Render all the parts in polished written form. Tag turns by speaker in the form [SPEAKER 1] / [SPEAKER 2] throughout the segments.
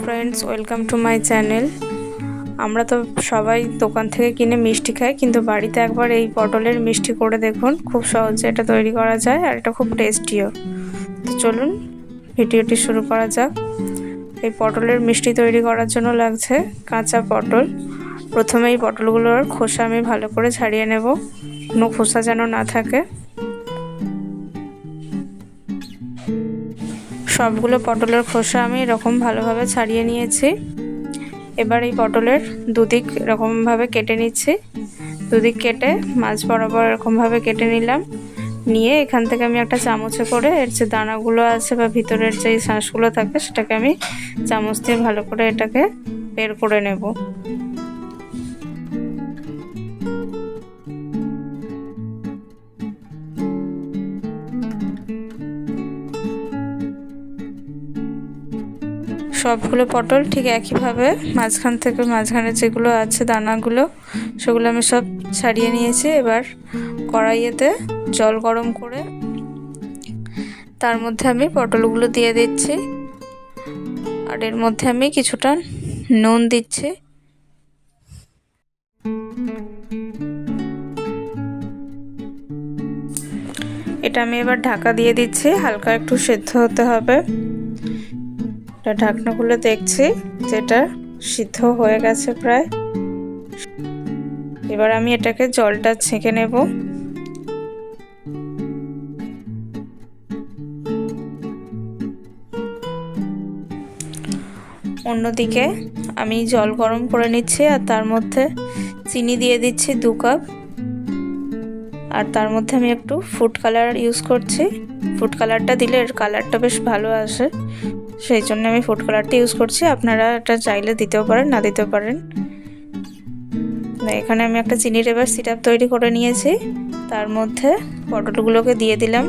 [SPEAKER 1] Friends, welcome to my channel. আমরা তো সবাই দোকান থেকে কিনে মিষ্টি খাই, কিন্তু বাড়িতে একবার এই পটলের মিষ্টি করে দেখুন। খুব সহজে এটা তৈরি করা যায় আর এটা খুব টেস্টিও। তো চলুন ভিডিওটি শুরু করা যাক। এই পটলের মিষ্টি তৈরি করার জন্য লাগছে কাঁচা পটল। প্রথমে এই পটলগুলোর খোসা আমি ভালো করে ছাড়িয়ে নেব, কোনো খোসা যেন না থাকে। সবগুলো পটলের খোসা আমি এরকম ভালোভাবে ছাড়িয়ে নিয়েছি। এবার এই পটলের দুদিক এরকমভাবে কেটে নিচ্ছি। দুদিক কেটে মাছ বরাবর এরকমভাবে কেটে নিলাম। নিয়ে এখান থেকে আমি একটা চামচে করে এর যে দানাগুলো আছে বা ভিতরের যে শাঁসগুলো থাকে সেটাকে আমি চামচ দিয়ে ভালো করে এটাকে বের করে নেব। সবগুলো পটল ঠিক একইভাবে মাঝখানে যেগুলো আছে দানাগুলো সেগুলো আমি সব ছাড়িয়ে নিয়েছি। এবার কড়াইয়েতে জল গরম করে তার মধ্যে আমি পটলগুলো দিয়ে দিচ্ছি, আর এর মধ্যে আমি কিছুটা নুন দিচ্ছি। এটা আমি এবার ঢাকা দিয়ে দিচ্ছি, হালকা একটু সেদ্ধ হতে হবে। এটা ঢাকনা খুলে দেখছি যেটা সিদ্ধ হয়ে গেছে প্রায়। এবার আমি এটাকে জলটা ছেঁকে নেব। অন্যদিকে আমি জল গরম করে নিচ্ছি আর তার মধ্যে চিনি দিয়ে দিচ্ছি 2 কাপ। আর তার মধ্যে আমি একটু ফুড কালার ইউজ করছি। ফুড কালারটা দিলে এর কালারটা বেশ ভালো আসে, সেই জন্য আমি ফুড কালারটা ইউজ করছি। আপনারা এটা চাইলে দিতেও পারেন, না দিতেও পারেন। এখানে আমি একটা চিনির এবার সিরাপ তৈরি করে নিয়েছি, তার মধ্যে পটলগুলোকে দিয়ে দিলাম।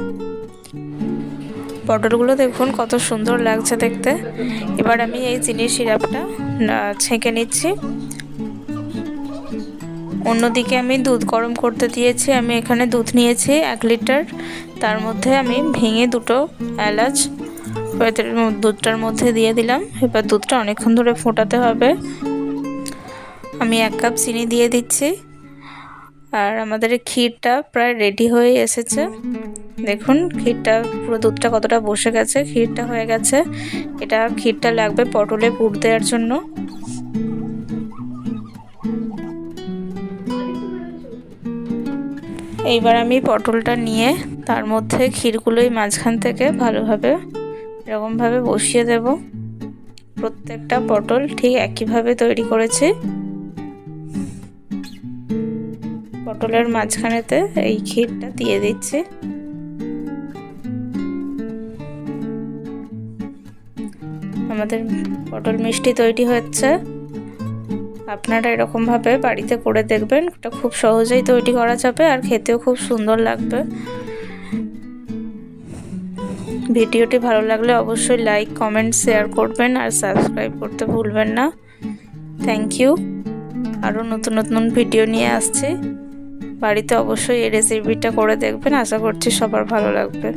[SPEAKER 1] পটলগুলো দেখুন কত সুন্দর লাগছে দেখতে। এবার আমি এই চিনির সিরাপটা ছেঁকে নিচ্ছি। অন্যদিকে আমি দুধ গরম করতে দিয়েছি। আমি এখানে দুধ নিয়েছি 1 লিটার। তার মধ্যে আমি ভেঙে 2টো এলাচ দুধটার মধ্যে দিয়ে দিলাম। এবার দুধটা অনেকক্ষণ ধরে ফোটাতে হবে। আমি 1 কাপ চিনি দিয়ে দিচ্ছি। আর আমাদের ক্ষীরটা প্রায় রেডি হয়ে এসেছে। দেখুন ক্ষীরটা পুরো দুধটা কতটা বসে গেছে, ক্ষীরটা হয়ে গেছে। ক্ষীরটা লাগবে পটলে পুর দেওয়ার জন্য। এইবার আমি পটলটা নিয়ে তার মধ্যে ক্ষীরগুলোই মাঝখান থেকে ভালোভাবে এরকমভাবে বসিয়ে দেব। প্রত্যেকটা পটল ঠিক একইভাবে তৈরি করেছি। পটলের মাঝখানেতে এই ক্ষীরটা দিয়ে দিচ্ছি। আমাদের পটল মিষ্টি তৈরি হচ্ছে। আপনারা এরকমভাবে বাড়িতে করে দেখবেন, এটা খুব সহজেই তৈরি করা যাবে আর খেতেও খুব সুন্দর লাগবে। ভিডিওটি ভালো লাগলে অবশ্যই লাইক, কমেন্ট, শেয়ার করবেন আর সাবস্ক্রাইব করতে ভুলবেন না। Thank you. আরও নতুন নতুন ভিডিও নিয়ে আসছি। বাড়িতে অবশ্যই এই রেসিপিটা করে দেখবেন, আশা করছি সবার ভালো লাগবে।